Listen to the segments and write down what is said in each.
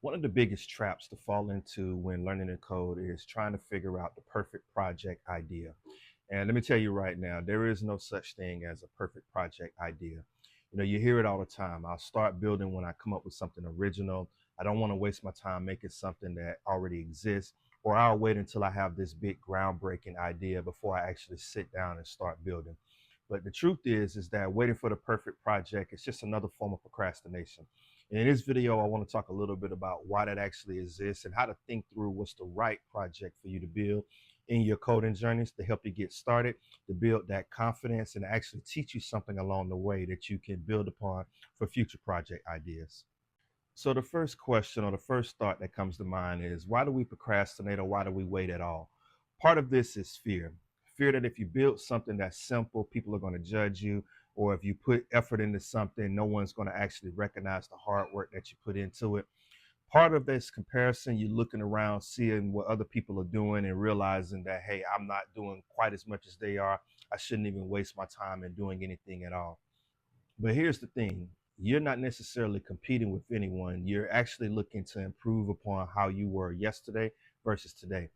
One of the biggest traps to fall into when learning to code is trying to figure out the perfect project idea. And let me tell you right now, there is no such thing as a perfect project idea. You hear it all the time. I'll start building when I come up with something original. I don't want to waste my time making something that already exists, or I'll wait until I have this big groundbreaking idea before I actually sit down and start building. But the truth is that waiting for the perfect project is just another form of procrastination. And in this video, I want to talk a little bit about why that actually exists and how to think through what's the right project for you to build in your coding journeys to help you get started, to build that confidence and actually teach you something along the way that you can build upon for future project ideas. So the first question or the first thought that comes to mind is, why do we procrastinate, or why do we wait at all? Part of this is fear. Fear that if you build something that's simple, people are going to judge you, or if you put effort into something, no one's going to actually recognize the hard work that you put into it. Part of this comparison, you're looking around, seeing what other people are doing and realizing that, hey, I'm not doing quite as much as they are. I shouldn't even waste my time in doing anything at all. But here's the thing, you're not necessarily competing with anyone. You're actually looking to improve upon how you were yesterday versus today.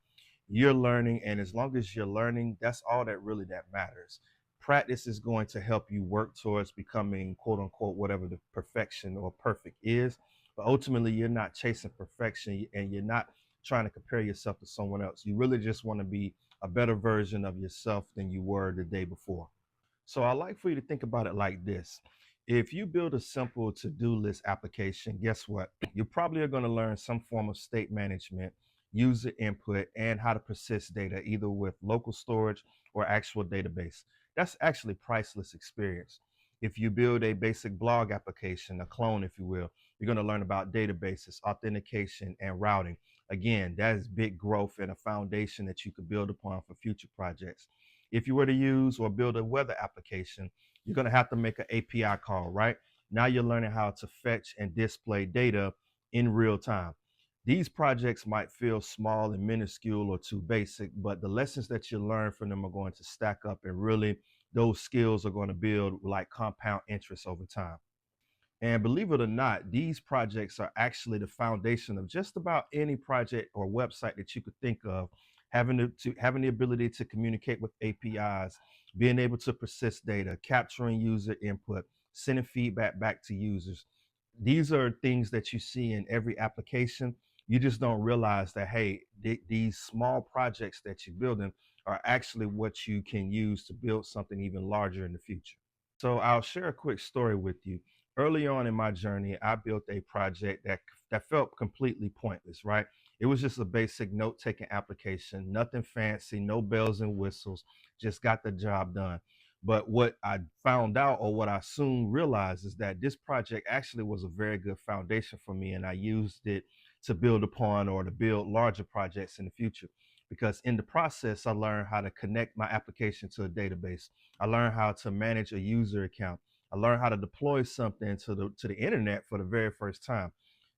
You're learning, and as long as you're learning, that's all that really that matters. Practice is going to help you work towards becoming quote unquote whatever the perfection or perfect is. But ultimately, you're not chasing perfection and you're not trying to compare yourself to someone else. You really just want to be a better version of yourself than you were the day before. So I like for you to think about it like this. If you build a simple to-do list application, guess what? You probably are going to learn some form of state management, user input, and how to persist data, either with local storage or actual database. That's actually priceless experience. If you build a basic blog application, a clone, if you will, you're going to learn about databases, authentication, and routing. Again, that is big growth and a foundation that you could build upon for future projects. If you were to use or build a weather application, you're going to have to make an API call, right? Now you're learning how to fetch and display data in real time. These projects might feel small and minuscule or too basic, but the lessons that you learn from them are going to stack up, and really those skills are going to build like compound interest over time. And believe it or not, these projects are actually the foundation of just about any project or website that you could think of. Having the ability to communicate with APIs, being able to persist data, capturing user input, sending feedback back to users. These are things that you see in every application. You just don't realize that, hey, these small projects that you're building are actually what you can use to build something even larger in the future. So I'll share a quick story with you. Early on in my journey, I built a project that felt completely pointless, right? It was just a basic note-taking application, nothing fancy, no bells and whistles, just got the job done. But what I found out, or what I soon realized, is that this project actually was a very good foundation for me, and I used it to build upon or to build larger projects in the future. Because in the process, I learned how to connect my application to a database. I learned how to manage a user account. I learned how to deploy something to the internet for the very first time.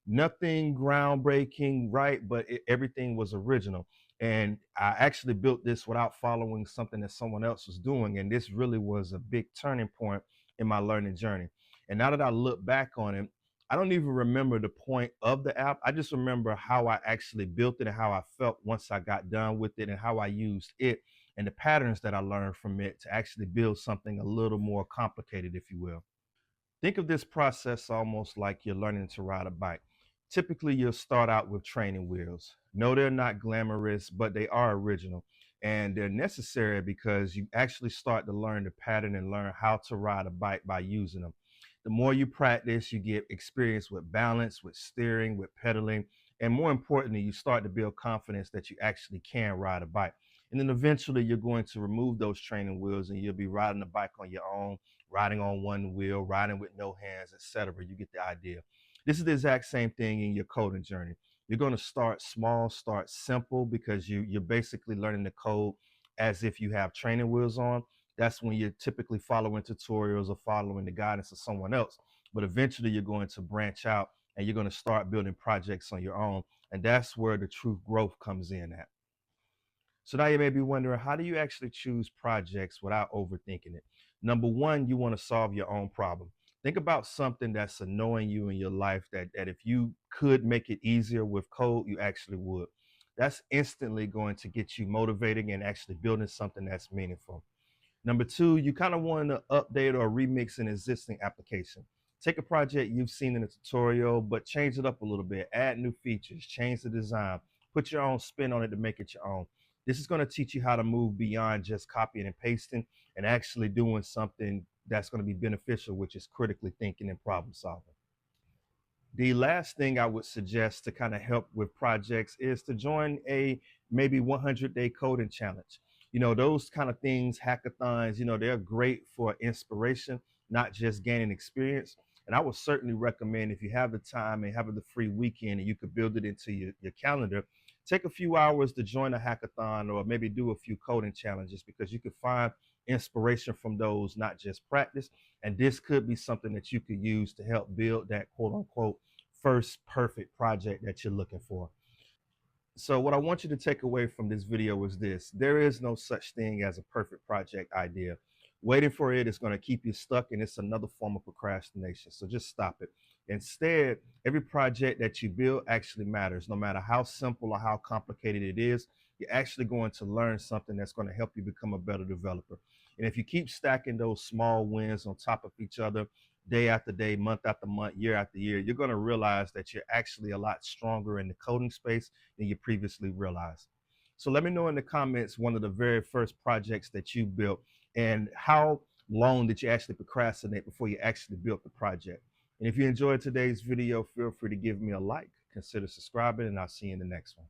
Nothing groundbreaking, right? But everything was original. And I actually built this without following something that someone else was doing. And this really was a big turning point in my learning journey. And now that I look back on it, I don't even remember the point of the app. I just remember how I actually built it and how I felt once I got done with it and how I used it and the patterns that I learned from it to actually build something a little more complicated, if you will. Think of this process almost like you're learning to ride a bike. Typically, you'll start out with training wheels. No, they're not glamorous, but they are original. And they're necessary because you actually start to learn the pattern and learn how to ride a bike by using them. The more you practice, you get experience with balance, with steering, with pedaling. And more importantly, you start to build confidence that you actually can ride a bike. And then eventually, you're going to remove those training wheels and you'll be riding the bike on your own, riding on one wheel, riding with no hands, etc. You get the idea. This is the exact same thing in your coding journey. You're going to start small, start simple, because you're basically learning the code as if you have training wheels on. That's when you're typically following tutorials or following the guidance of someone else. But eventually you're going to branch out and you're going to start building projects on your own. And that's where the true growth comes in at. So now you may be wondering, how do you actually choose projects without overthinking it? Number one, you want to solve your own problem. Think about something that's annoying you in your life that if you could make it easier with code, you actually would. That's instantly going to get you motivating and actually building something that's meaningful. Number two, you kind of want to update or remix an existing application. Take a project you've seen in a tutorial, but change it up a little bit, add new features, change the design, put your own spin on it to make it your own. This is going to teach you how to move beyond just copying and pasting and actually doing something that's going to be beneficial, which is critically thinking and problem solving. The last thing I would suggest to kind of help with projects is to join a maybe 100-day coding challenge. Those kind of things, hackathons, they're great for inspiration, not just gaining experience. And I would certainly recommend, if you have the time and have the free weekend and you could build it into your calendar, take a few hours to join a hackathon or maybe do a few coding challenges, because you could find inspiration from those, not just practice. And this could be something that you could use to help build that quote unquote first perfect project that you're looking for. So what I want you to take away from this video is this: there is no such thing as a perfect project idea. Waiting for it is going to keep you stuck, and it's another form of procrastination. So just stop it. Instead, every project that you build actually matters. No matter how simple or how complicated it is, you're actually going to learn something that's going to help you become a better developer. And if you keep stacking those small wins on top of each other, day after day, month after month, year after year, you're going to realize that you're actually a lot stronger in the coding space than you previously realized. So let me know in the comments one of the very first projects that you built, and how long did you actually procrastinate before you actually built the project. And if you enjoyed today's video, feel free to give me a like, consider subscribing, and I'll see you in the next one.